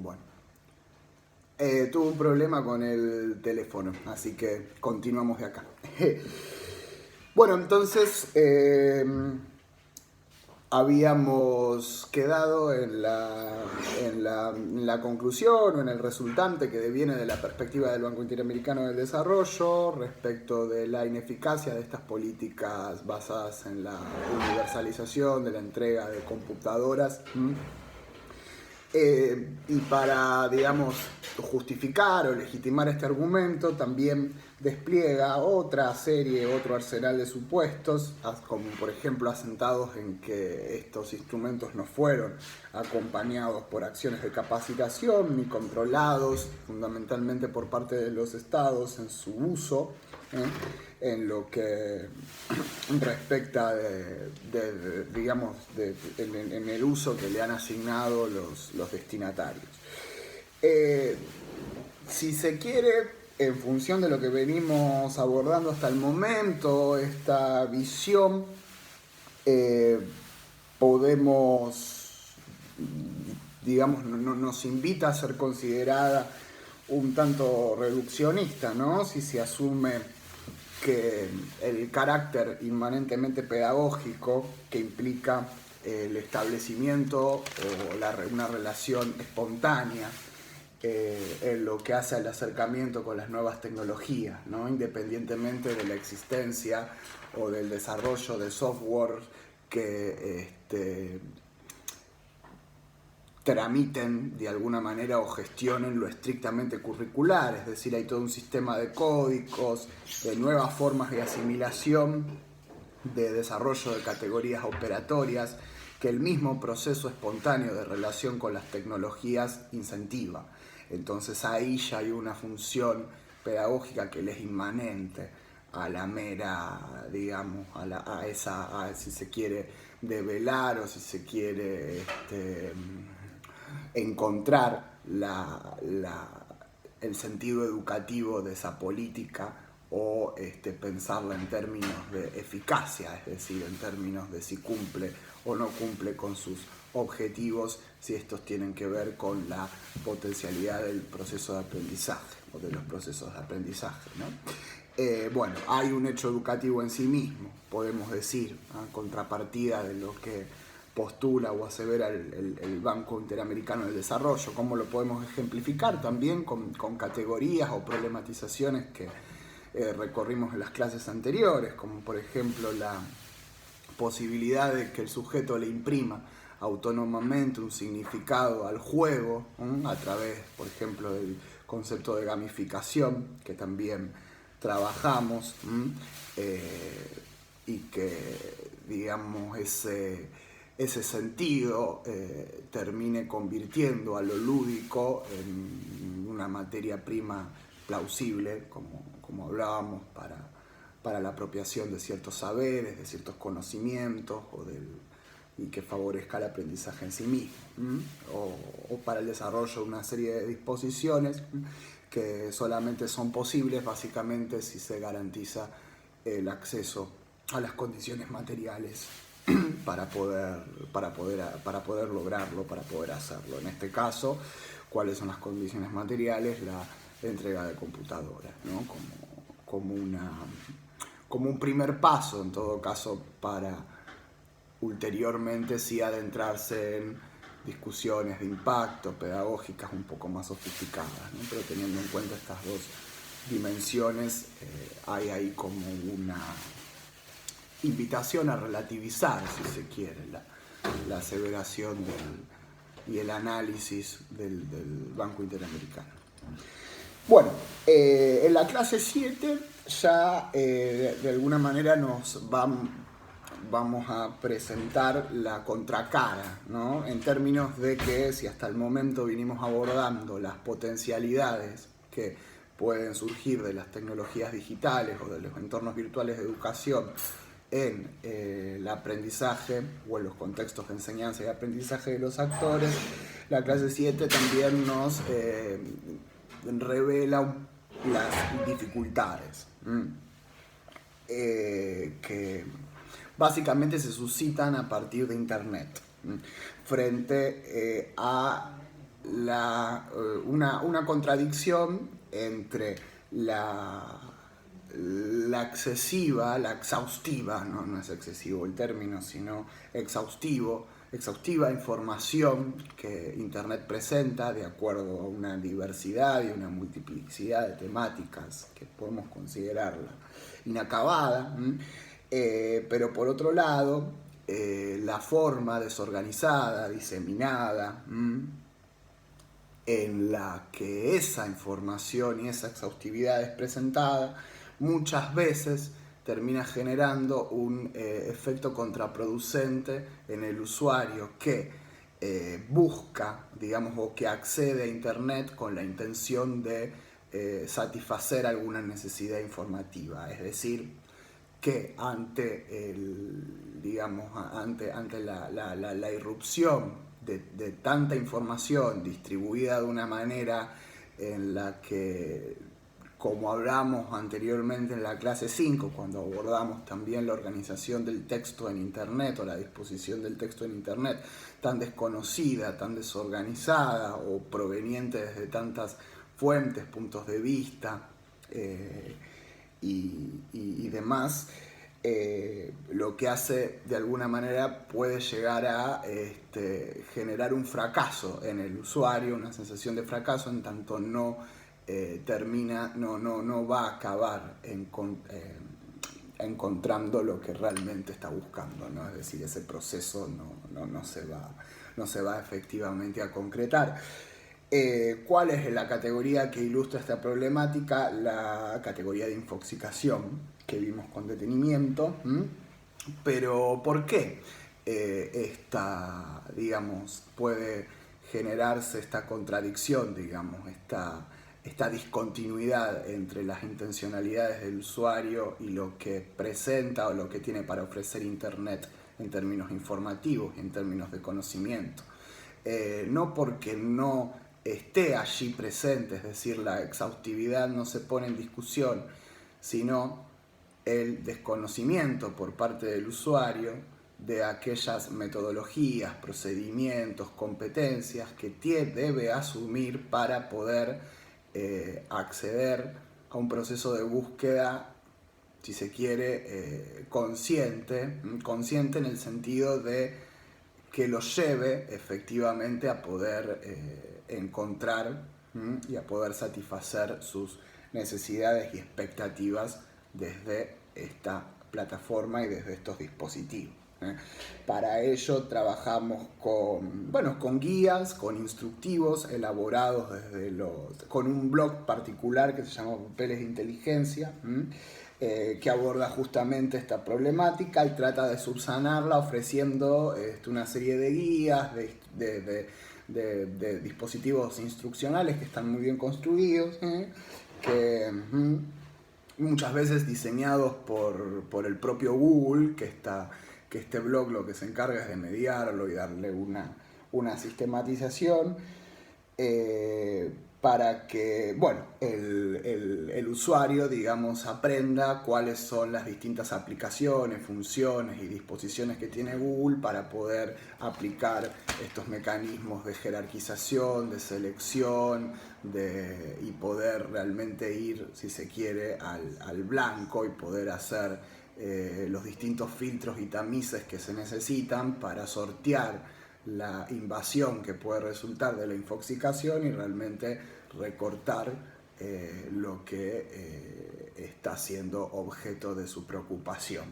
Bueno, tuve un problema con el teléfono, así que continuamos de acá. Bueno, entonces habíamos quedado en la conclusión o en el resultante que deviene de la perspectiva del Banco Interamericano del Desarrollo respecto de la ineficacia de estas políticas basadas en la universalización de la entrega de computadoras. Y para, digamos, justificar o legitimar este argumento, también despliega otra serie, otro arsenal de supuestos, como por ejemplo asentados en que estos instrumentos no fueron acompañados por acciones de capacitación ni controlados fundamentalmente por parte de los estados en su uso, en lo que respecta en el uso que le han asignado los destinatarios. Si se quiere, en función de lo que venimos abordando hasta el momento, esta visión podemos, digamos, nos invita a ser considerada un tanto reduccionista, ¿no? Si se asume que el carácter inmanentemente pedagógico que implica el establecimiento o una relación espontánea en lo que hace al acercamiento con las nuevas tecnologías, ¿no? Independientemente de la existencia o del desarrollo de software que tramiten de alguna manera o gestionen lo estrictamente curricular, es decir, hay todo un sistema de códigos, de nuevas formas de asimilación, de desarrollo de categorías operatorias, que el mismo proceso espontáneo de relación con las tecnologías incentiva. Entonces ahí ya hay una función pedagógica que le es inmanente a la mera, digamos, si se quiere, develar o si se quiere encontrar el sentido educativo de esa política o pensarla en términos de eficacia, es decir, en términos de si cumple o no cumple con sus objetivos, si estos tienen que ver con la potencialidad del proceso de aprendizaje o de los procesos de aprendizaje, ¿no? Bueno, hay un hecho educativo en sí mismo, podemos decir, a contrapartida de lo que postula o asevera el Banco Interamericano del Desarrollo. ¿Cómo lo podemos ejemplificar? También con categorías o problematizaciones que recorrimos en las clases anteriores, como por ejemplo la posibilidad de que el sujeto le imprima autónomamente un significado al juego, a través, por ejemplo, del concepto de gamificación, que también trabajamos, y que, digamos, ese sentido termine convirtiendo a lo lúdico en una materia prima plausible, como hablábamos, para la apropiación de ciertos saberes, de ciertos conocimientos, y que favorezca el aprendizaje en sí mismo, o para el desarrollo de una serie de disposiciones que solamente son posibles básicamente si se garantiza el acceso a las condiciones materiales para poder lograrlo, para poder hacerlo. En este caso, ¿cuáles son las condiciones materiales? La entrega de computadoras, ¿no? Como un primer paso, en todo caso, para ulteriormente sí adentrarse en discusiones de impacto, pedagógicas un poco más sofisticadas, ¿no? Pero teniendo en cuenta estas dos dimensiones, hay ahí como una invitación a relativizar, si se quiere, la aseveración y el análisis del Banco Interamericano. Bueno, en la clase 7 ya de alguna manera vamos a presentar la contracara, ¿no? En términos de que si hasta el momento vinimos abordando las potencialidades que pueden surgir de las tecnologías digitales o de los entornos virtuales de educación en el aprendizaje o en los contextos de enseñanza y aprendizaje de los actores, la clase 7 también nos revela las dificultades que básicamente se suscitan a partir de Internet frente a una contradicción entre la excesiva, la exhaustiva, no es excesivo el término, sino exhaustiva información que Internet presenta de acuerdo a una diversidad y una multiplicidad de temáticas que podemos considerarla inacabada, pero por otro lado, la forma desorganizada, diseminada, en la que esa información y esa exhaustividad es presentada, muchas veces termina generando un efecto contraproducente en el usuario que busca, digamos, o que accede a Internet con la intención de satisfacer alguna necesidad informativa. Es decir, que ante la irrupción de tanta información distribuida de una manera en la que, como hablamos anteriormente en la clase 5, cuando abordamos también la organización del texto en Internet o la disposición del texto en Internet, tan desconocida, tan desorganizada o proveniente desde tantas fuentes, puntos de vista y demás, lo que hace de alguna manera puede llegar a generar un fracaso en el usuario, una sensación de fracaso, en tanto no va a acabar encontrando lo que realmente está buscando, ¿no? Es decir, ese proceso no se va efectivamente a concretar. ¿Cuál es la categoría que ilustra esta problemática? La categoría de infoxicación, que vimos con detenimiento. Pero ¿por qué puede generarse esta contradicción, esta discontinuidad entre las intencionalidades del usuario y lo que presenta o lo que tiene para ofrecer Internet en términos informativos y en términos de conocimiento? No porque no esté allí presente, es decir, la exhaustividad no se pone en discusión, sino el desconocimiento por parte del usuario de aquellas metodologías, procedimientos, competencias que debe asumir para poder acceder a un proceso de búsqueda, si se quiere, consciente en el sentido de que lo lleve efectivamente a poder encontrar y a poder satisfacer sus necesidades y expectativas desde esta plataforma y desde estos dispositivos. Para ello trabajamos con guías, con instructivos elaborados con un blog particular que se llama Papeles de Inteligencia, que aborda justamente esta problemática y trata de subsanarla ofreciendo una serie de guías, de dispositivos instruccionales que están muy bien construidos, que muchas veces diseñados por el propio Google, que este blog lo que se encarga es de mediarlo y darle una sistematización para que el usuario, digamos, aprenda cuáles son las distintas aplicaciones, funciones y disposiciones que tiene Google para poder aplicar estos mecanismos de jerarquización, de selección, y poder realmente ir, si se quiere, al blanco y poder hacer los distintos filtros y tamices que se necesitan para sortear la invasión que puede resultar de la infoxicación y realmente recortar lo que está siendo objeto de su preocupación.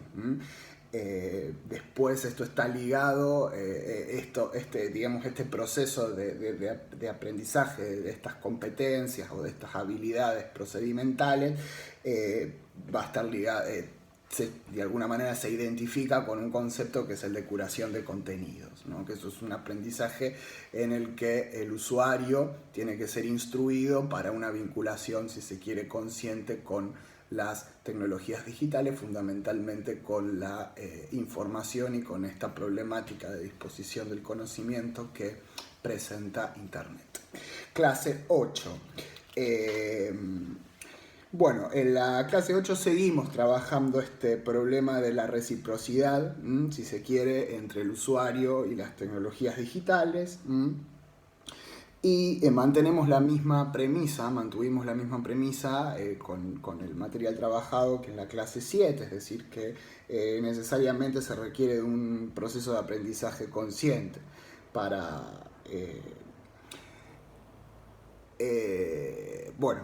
Después esto está ligado, este proceso de aprendizaje de estas competencias o de estas habilidades procedimentales va a estar ligado, de alguna manera se identifica con un concepto que es el de curación de contenidos, ¿no? Que eso es un aprendizaje en el que el usuario tiene que ser instruido para una vinculación, si se quiere, consciente con las tecnologías digitales, fundamentalmente con la información y con esta problemática de disposición del conocimiento que presenta Internet. Clase 8. En la clase 8 seguimos trabajando este problema de la reciprocidad, si se quiere, entre el usuario y las tecnologías digitales. Y mantuvimos la misma premisa con el material trabajado que en la clase 7, es decir, que necesariamente se requiere de un proceso de aprendizaje consciente para... bueno,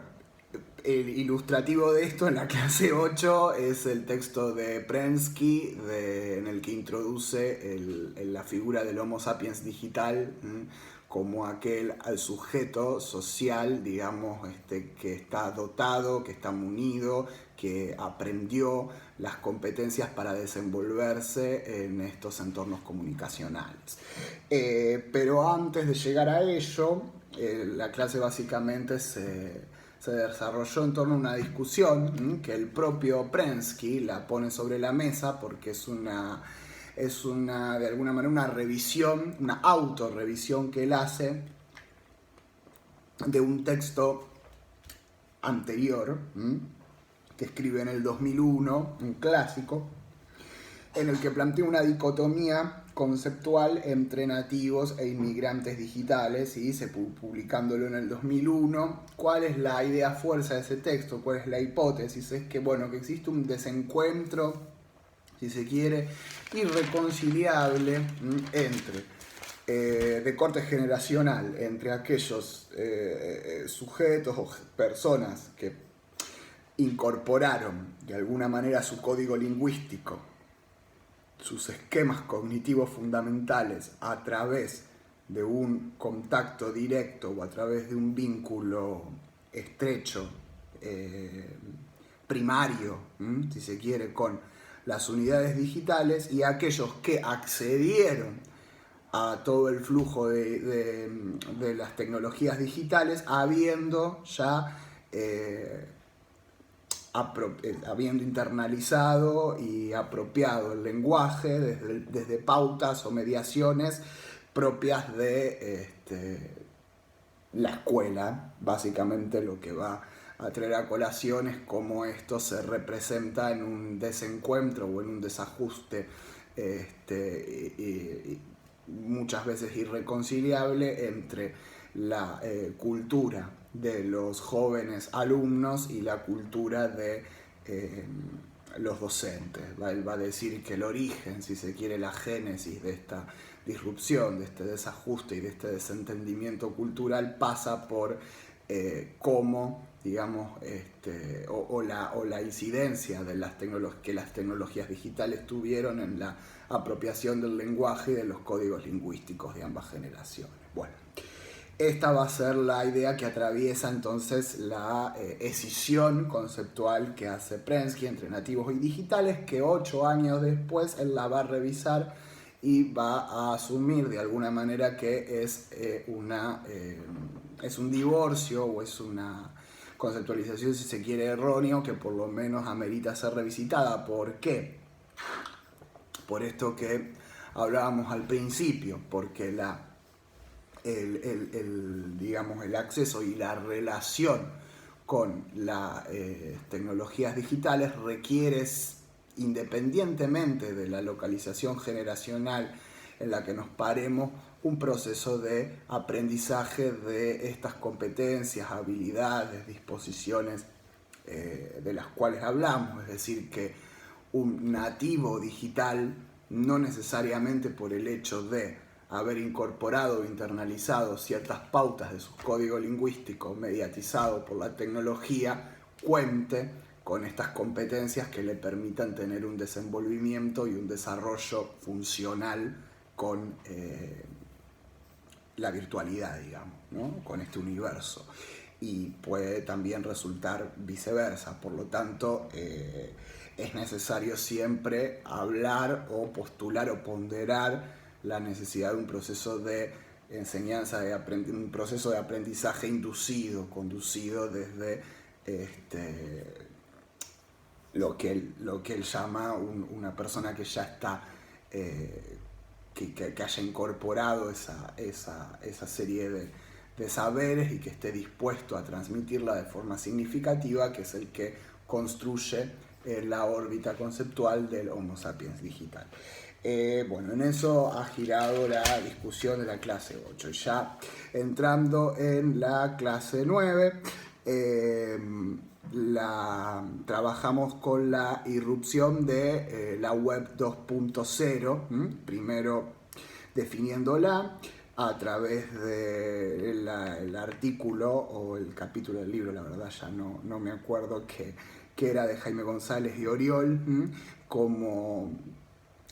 el ilustrativo de esto en la clase 8 es el texto de Prensky en el que introduce la figura del Homo sapiens digital como aquel al sujeto social, digamos, que está dotado, que está munido, que aprendió las competencias para desenvolverse en estos entornos comunicacionales. Pero antes de llegar a ello, la clase básicamente se desarrolló en torno a una discusión que el propio Prensky la pone sobre la mesa porque es de alguna manera una revisión, una autorrevisión que él hace de un texto anterior que escribe en el 2001, un clásico, en el que plantea una dicotomía conceptual entre nativos e inmigrantes digitales, y publicándolo en el 2001. ¿Cuál es la idea fuerza de ese texto? ¿Cuál es la hipótesis? Es que, bueno, que existe un desencuentro, si se quiere, irreconciliable de corte generacional entre aquellos sujetos o personas que incorporaron de alguna manera su código lingüístico, sus esquemas cognitivos fundamentales a través de un contacto directo o a través de un vínculo estrecho, primario, si se quiere, con las unidades digitales, y aquellos que accedieron a todo el flujo de las tecnologías digitales habiendo ya habiendo internalizado y apropiado el lenguaje desde pautas o mediaciones propias de la escuela. Básicamente lo que va a traer a colación es cómo esto se representa en un desencuentro o en un desajuste muchas veces irreconciliable entre la cultura de los jóvenes alumnos y la cultura de los docentes. Él va a decir que el origen, si se quiere, la génesis de esta disrupción, de este desajuste y de este desentendimiento cultural pasa por cómo, digamos, o la incidencia de que las tecnologías digitales tuvieron en la apropiación del lenguaje y de los códigos lingüísticos de ambas generaciones. Bueno, esta va a ser la idea que atraviesa entonces la escisión conceptual que hace Prensky entre nativos y digitales, que 8 años después él la va a revisar y va a asumir de alguna manera que es un divorcio o es una conceptualización, si se quiere, erróneo, que por lo menos amerita ser revisitada. ¿Por qué? Por esto que hablábamos al principio, porque digamos, el acceso y la relación con las tecnologías digitales requiere, independientemente de la localización generacional en la que nos paremos, un proceso de aprendizaje de estas competencias, habilidades, disposiciones de las cuales hablamos. Es decir, que un nativo digital no necesariamente por el hecho de haber incorporado o internalizado ciertas pautas de su código lingüístico mediatizado por la tecnología cuente con estas competencias que le permitan tener un desenvolvimiento y un desarrollo funcional con la virtualidad, digamos, ¿no? Con este universo. Y puede también resultar viceversa. Por lo tanto, es necesario siempre hablar o postular o ponderar la necesidad de un proceso de enseñanza, un proceso de aprendizaje inducido, conducido desde lo que él llama una persona que ya está, que haya incorporado esa serie de saberes y que esté dispuesto a transmitirla de forma significativa, que es el que construye la órbita conceptual del Homo sapiens digital. Bueno, en eso ha girado la discusión de la clase 8. Ya entrando en la clase 9, trabajamos con la irrupción de la web 2.0, primero definiéndola a través del artículo o el capítulo del libro, la verdad ya no me acuerdo, que era de Jaime González y Oriol, como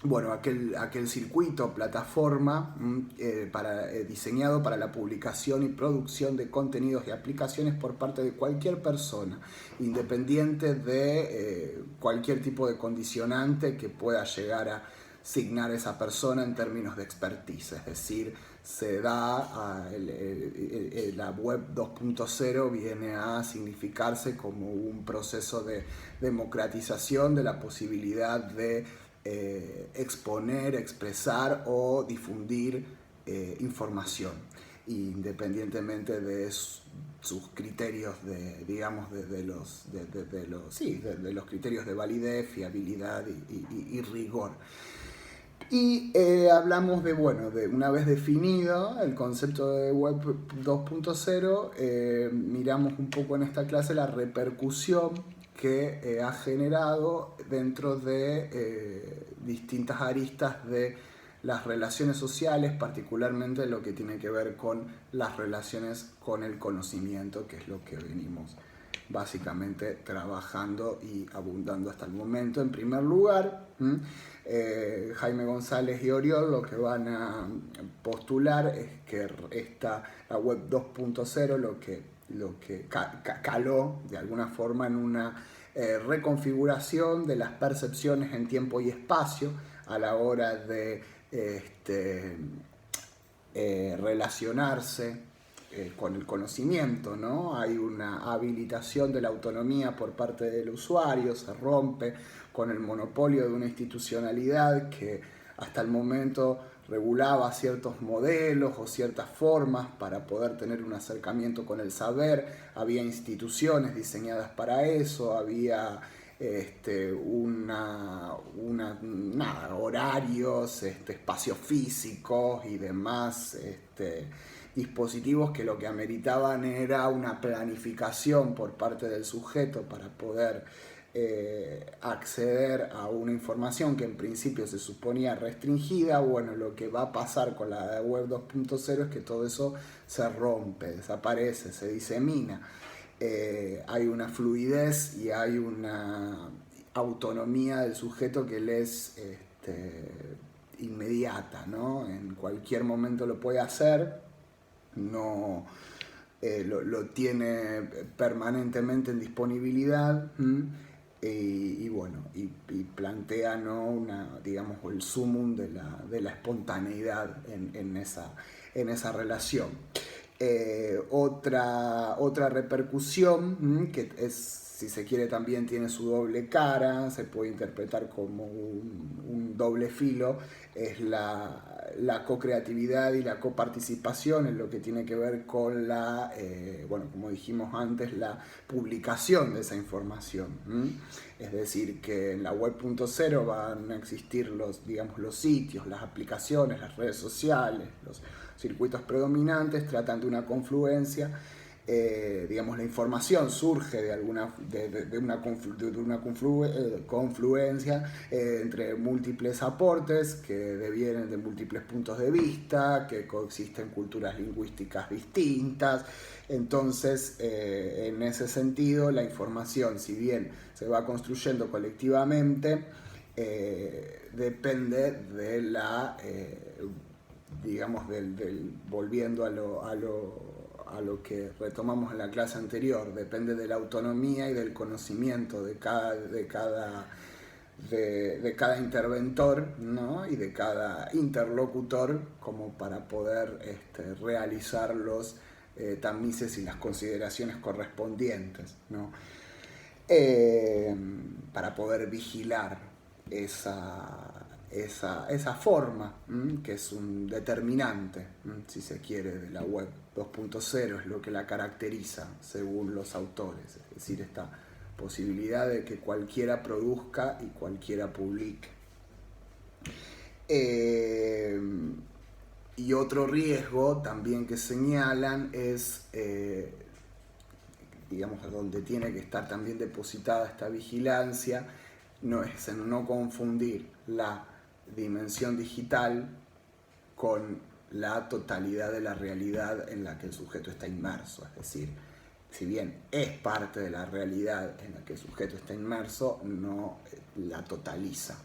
bueno, aquel circuito, plataforma diseñado para la publicación y producción de contenidos y aplicaciones por parte de cualquier persona, independiente de cualquier tipo de condicionante que pueda llegar a asignar esa persona en términos de expertise. Es decir, se da la web 2.0 viene a significarse como un proceso de democratización de la posibilidad de exponer, expresar o difundir información, independientemente de sus criterios de los criterios de validez, fiabilidad y rigor. Y hablamos de una vez definido el concepto de web 2.0, miramos un poco en esta clase la repercusión que ha generado dentro de distintas aristas de las relaciones sociales, particularmente lo que tiene que ver con las relaciones con el conocimiento, que es lo que venimos básicamente trabajando y abundando hasta el momento. En primer lugar, Jaime González y Oriol lo que van a postular es que la web 2.0 lo que caló de alguna forma en una reconfiguración de las percepciones en tiempo y espacio a la hora de relacionarse con el conocimiento, ¿no? Hay una habilitación de la autonomía por parte del usuario, se rompe con el monopolio de una institucionalidad que hasta el momento regulaba ciertos modelos o ciertas formas para poder tener un acercamiento con el saber. Había instituciones diseñadas para eso, había horarios, espacios físicos y demás dispositivos que lo que ameritaban era una planificación por parte del sujeto para poder acceder a una información que en principio se suponía restringida. Bueno, lo que va a pasar con la web 2.0 es que todo eso se rompe, desaparece, se disemina. Hay una fluidez y hay una autonomía del sujeto que le es inmediata, ¿no? En cualquier momento lo puede hacer, no lo tiene permanentemente en disponibilidad. Y plantea, ¿no? digamos, el sumum de la espontaneidad en esa relación. Otra repercusión que es, si se quiere, también tiene su doble cara, se puede interpretar como un doble filo, es la co-creatividad y la coparticipación en lo que tiene que ver con como dijimos antes, la publicación de esa información. Es decir, que en la web.0 van a existir los sitios, las aplicaciones, las redes sociales, los circuitos predominantes tratan de una confluencia. La información surge de una confluencia entre múltiples aportes que devienen de múltiples puntos de vista, que coexisten culturas lingüísticas distintas. Entonces, en ese sentido, la información, si bien se va construyendo colectivamente, depende de volviendo a lo que retomamos en la clase anterior, depende de la autonomía y del conocimiento de cada interventor, ¿no? Y de cada interlocutor, como para poder realizar los tamices y las consideraciones correspondientes, ¿no? Para poder vigilar esa forma, que es un determinante, si se quiere, de la web 2.0, es lo que la caracteriza según los autores, es decir, esta posibilidad de que cualquiera produzca y cualquiera publique. Eh, y otro riesgo también que señalan es, digamos, donde tiene que estar también depositada esta vigilancia, no es en no confundir la dimensión digital con la totalidad de la realidad en la que el sujeto está inmerso. Es decir, si bien es parte de la realidad en la que el sujeto está inmerso, no la totaliza.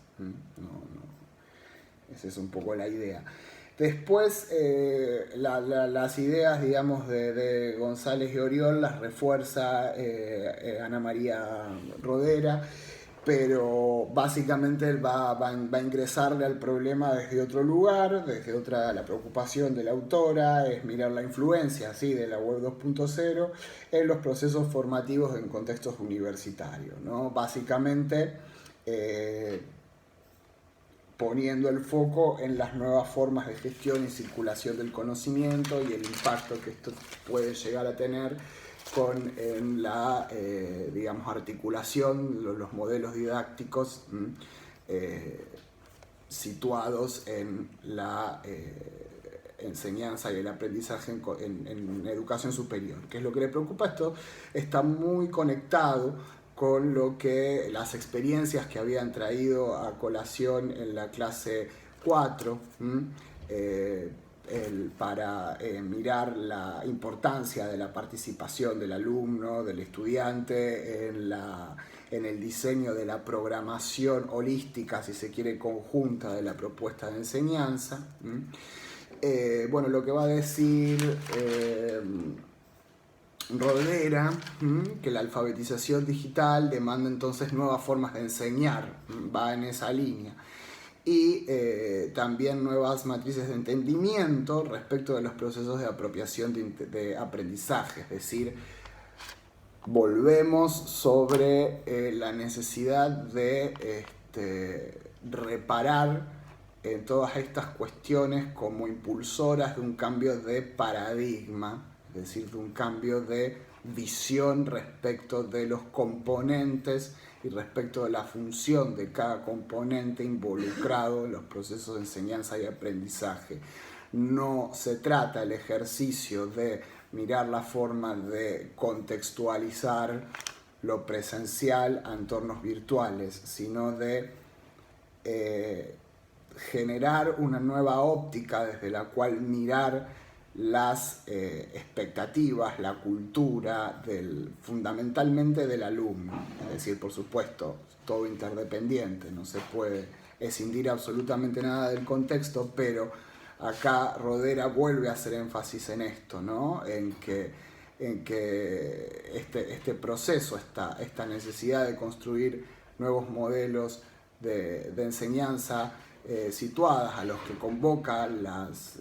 Esa es un poco la idea. Después, las ideas, digamos, de González y Oriol las refuerza Ana María Rodera, pero básicamente él va a ingresarle al problema desde otro lugar, desde la preocupación de la autora es mirar la influencia, ¿sí?, de la web 2.0 en los procesos formativos en contextos universitarios, ¿no? Básicamente poniendo el foco en las nuevas formas de gestión y circulación del conocimiento y el impacto que esto puede llegar a tener con la, digamos, articulación, los modelos didácticos situados en la enseñanza y el aprendizaje en educación superior. ¿Qué es lo que le preocupa? Esto está muy conectado con lo que las experiencias que habían traído a colación en la clase 4, para mirar la importancia de la participación del alumno, del estudiante en el diseño de la programación holística, si se quiere, conjunta de la propuesta de enseñanza. Bueno, lo que va a decir Rodera, que la alfabetización digital demanda entonces nuevas formas de enseñar, va en esa línea. Y también nuevas matrices de entendimiento respecto de los procesos de apropiación de aprendizaje, es decir, volvemos sobre la necesidad de reparar en todas estas cuestiones como impulsoras de un cambio de paradigma, es decir, de un cambio de visión respecto de los componentes y respecto de la función de cada componente involucrado en los procesos de enseñanza y aprendizaje. No se trata el ejercicio de mirar la forma de contextualizar lo presencial a entornos virtuales, sino de generar una nueva óptica desde la cual mirar las expectativas, la cultura, fundamentalmente del alumno. Es decir, por supuesto, todo interdependiente, no se puede escindir absolutamente nada del contexto, pero acá Rodera vuelve a hacer énfasis en esto, ¿no? En que este proceso, esta necesidad de construir nuevos modelos de enseñanza situadas a los que convoca las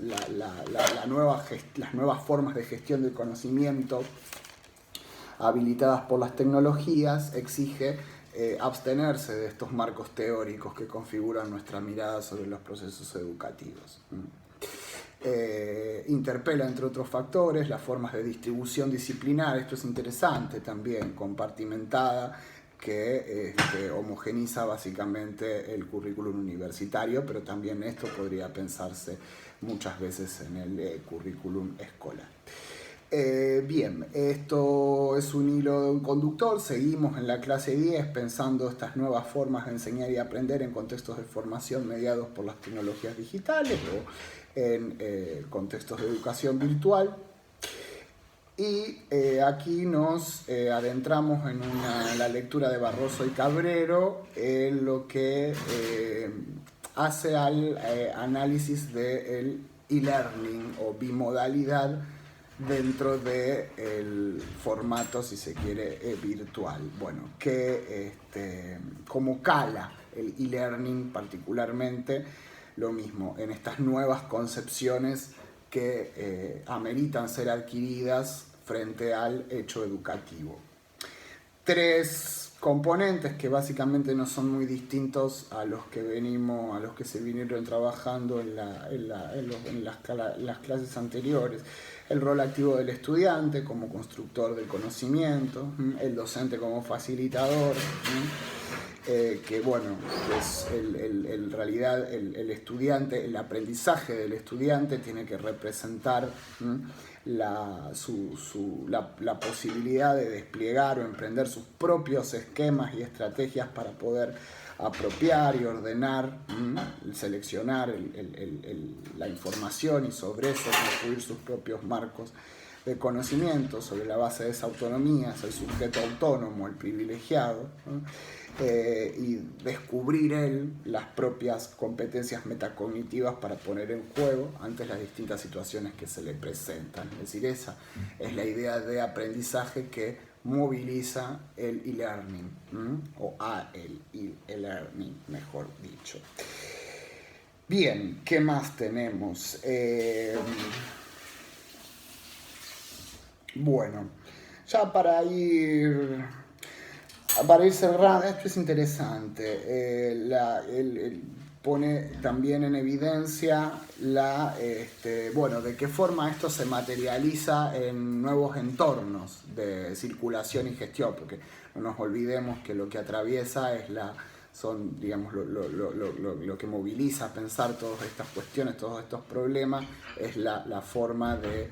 nuevas formas de gestión del conocimiento habilitadas por las tecnologías, exige abstenerse de estos marcos teóricos que configuran nuestra mirada sobre los procesos educativos. Interpela, entre otros factores, las formas de distribución disciplinar, esto es interesante también, compartimentada, que homogeniza básicamente el currículum universitario, pero también esto podría pensarse muchas veces en el currículum escolar. Bien, esto es un hilo conductor, seguimos en la clase 10 pensando estas nuevas formas de enseñar y aprender en contextos de formación mediados por las tecnologías digitales o en contextos de educación virtual. Y aquí nos adentramos en la lectura de Barroso y Cabrero, en lo que hace al análisis del e-learning o bimodalidad dentro del formato, si se quiere, virtual. Bueno, cómo cala el e-learning particularmente, lo mismo, en estas nuevas concepciones que ameritan ser adquiridas frente al hecho educativo. Tres componentes que básicamente no son muy distintos a los que se vinieron trabajando en las clases anteriores. El rol activo del estudiante como constructor del conocimiento, el docente como facilitador, que bueno, pues en realidad el estudiante, el aprendizaje del estudiante tiene que representar la posibilidad de desplegar o emprender sus propios esquemas y estrategias para poder apropiar y ordenar, seleccionar la información y sobre eso construir sus propios marcos de conocimiento. Sobre la base de esa autonomía es el sujeto autónomo, el privilegiado, ¿no? Y descubrir él las propias competencias metacognitivas para poner en juego ante las distintas situaciones que se le presentan. Es decir, esa es la idea de aprendizaje que moviliza el e-learning, o el e-learning, mejor dicho. Bien, ¿qué más tenemos? Bueno, ya para ir cerrando, esto es interesante. Pone también en evidencia de qué forma esto se materializa en nuevos entornos de circulación y gestión, porque no nos olvidemos que lo que atraviesa es digamos, lo que moviliza a pensar todas estas cuestiones, todos estos problemas, es la forma de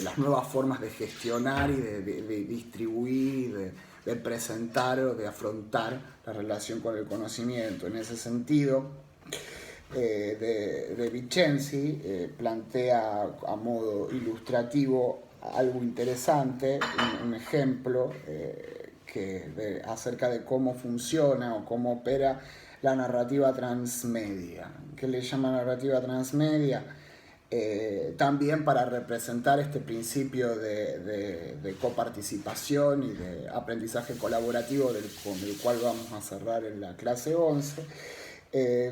las nuevas formas de gestionar y de distribuir, de presentar o de afrontar la relación con el conocimiento. En ese sentido, de Vincenzi plantea a modo ilustrativo algo interesante, un ejemplo acerca de cómo funciona o cómo opera la narrativa transmedia. ¿Qué le llama narrativa transmedia? También para representar este principio de coparticipación y de aprendizaje colaborativo con el cual vamos a cerrar en la clase 11,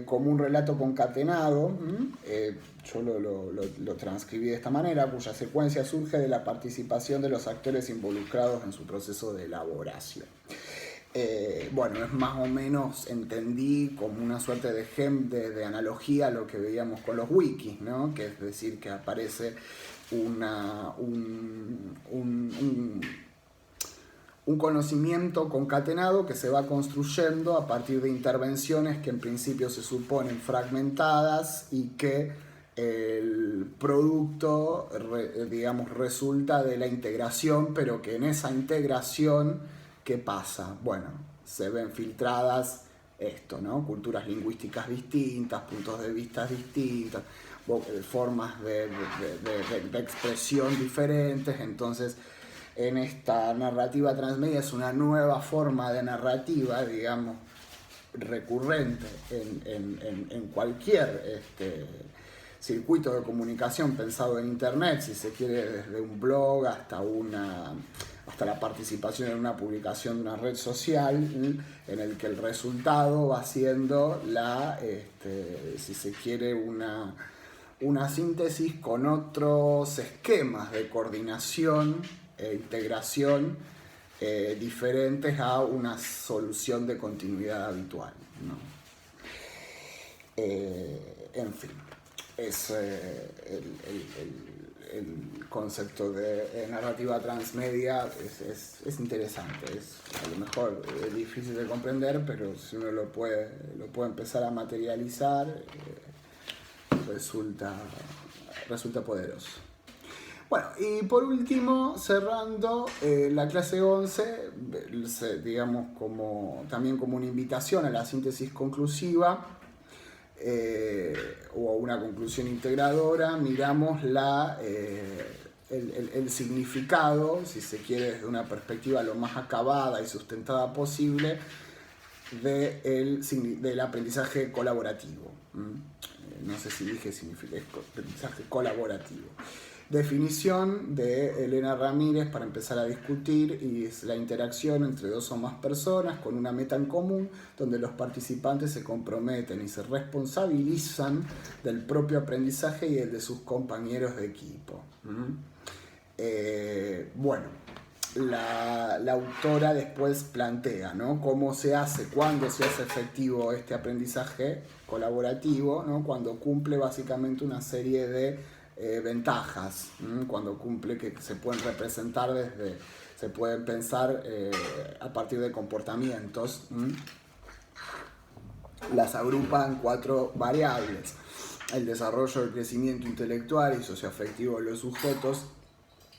como un relato concatenado, yo lo transcribí de esta manera, cuya secuencia surge de la participación de los actores involucrados en su proceso de elaboración. Bueno, es más o menos, entendí como una suerte de analogía a lo que veíamos con los wikis, ¿no? Que es decir, que aparece un conocimiento concatenado que se va construyendo a partir de intervenciones que en principio se suponen fragmentadas y que el producto, digamos, resulta de la integración, pero que en esa integración, ¿qué pasa? Bueno, se ven filtradas ¿no? Culturas lingüísticas distintas, puntos de vista distintos, formas de expresión diferentes. Entonces, en esta narrativa transmedia es una nueva forma de narrativa, digamos, recurrente en cualquier circuito de comunicación pensado en internet, si se quiere, desde un blog hasta la participación en una publicación de una red social, en el que el resultado va siendo si se quiere, una síntesis con otros esquemas de coordinación e integración diferentes a una solución de continuidad habitual, ¿no? En fin, es el concepto de narrativa transmedia es interesante, a lo mejor es difícil de comprender, pero si uno lo puede empezar a materializar, resulta poderoso. Bueno, y por último, cerrando la clase 11, digamos, también como una invitación a la síntesis conclusiva, o a una conclusión integradora, miramos el significado, si se quiere, desde una perspectiva lo más acabada y sustentada posible, del aprendizaje colaborativo. No sé si dije aprendizaje colaborativo. Definición de Elena Ramírez para empezar a discutir, y es la interacción entre dos o más personas con una meta en común, donde los participantes se comprometen y se responsabilizan del propio aprendizaje y el de sus compañeros de equipo. Bueno, la autora después plantea, ¿no?, cómo se hace, cuándo se hace efectivo este aprendizaje colaborativo, ¿no?, cuando cumple básicamente una serie de ventajas, cuando cumple, que se pueden representar se pueden pensar a partir de comportamientos las agrupa en 4 variables: el desarrollo del crecimiento intelectual y socioafectivo de los sujetos,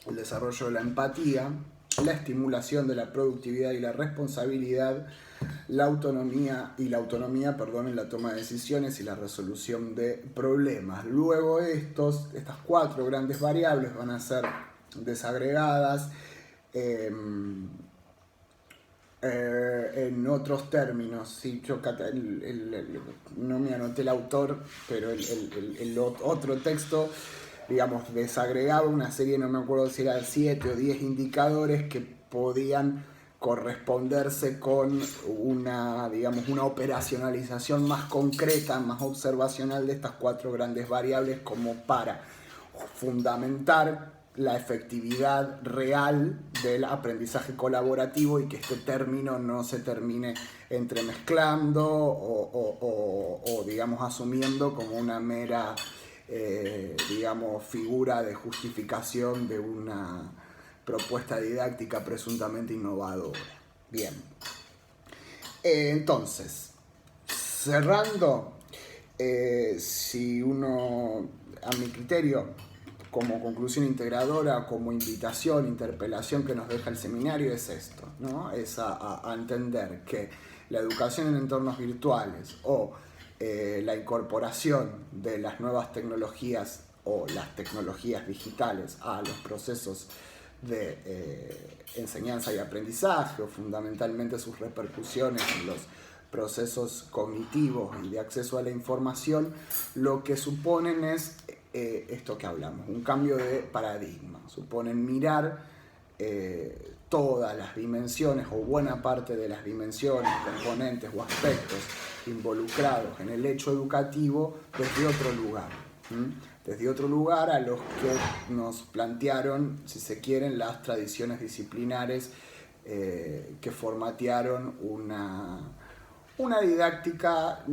el desarrollo de la empatía, la estimulación de la productividad y la responsabilidad, la autonomía en la toma de decisiones y la resolución de problemas. Luego estas 4 grandes variables van a ser desagregadas en otros términos. Sí, yo no me anoté el autor, pero el otro texto, digamos, desagregaba una serie, no me acuerdo si eran 7 o 10 indicadores que podían corresponderse con una operacionalización más concreta, más observacional de estas 4 grandes variables, como para fundamentar la efectividad real del aprendizaje colaborativo y que este término no se termine entremezclando o digamos, asumiendo como una mera figura de justificación de una propuesta didáctica presuntamente innovadora. Bien. Entonces, cerrando, si uno, a mi criterio, como conclusión integradora, como invitación, interpelación que nos deja el seminario, es esto, ¿no? Es a entender que la educación en entornos virtuales o la incorporación de las nuevas tecnologías o las tecnologías digitales a los procesos de enseñanza y aprendizaje, o fundamentalmente sus repercusiones en los procesos cognitivos y de acceso a la información, lo que suponen es esto que hablamos, un cambio de paradigma. Suponen mirar todas las dimensiones o buena parte de las dimensiones, componentes o aspectos involucrados en el hecho educativo desde otro lugar. Desde otro lugar a los que nos plantearon, si se quieren, las tradiciones disciplinares que formatearon una didáctica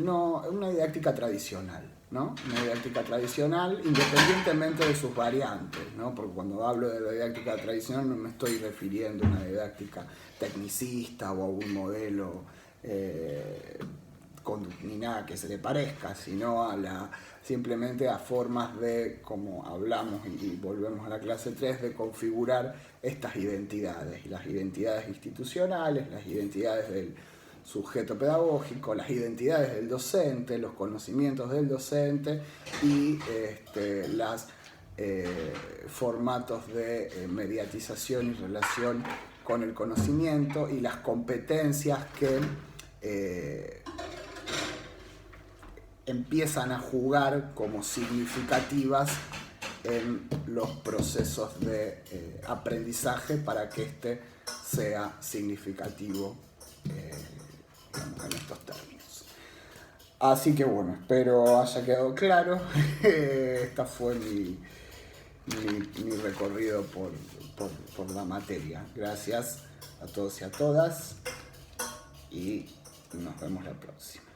tradicional, ¿no? Una didáctica tradicional, independientemente de sus variantes, ¿no? Porque cuando hablo de la didáctica tradicional no me estoy refiriendo a una didáctica tecnicista o a un modelo ni nada que se le parezca, sino simplemente a formas de, como hablamos y volvemos a la clase 3, de configurar estas identidades, las identidades institucionales, las identidades del sujeto pedagógico, las identidades del docente, los conocimientos del docente y los formatos de mediatización y relación con el conocimiento y las competencias que empiezan a jugar como significativas en los procesos de aprendizaje para que este sea significativo en estos términos. Así que bueno, espero haya quedado claro. Esta fue mi recorrido por la materia. Gracias a todos y a todas y nos vemos la próxima.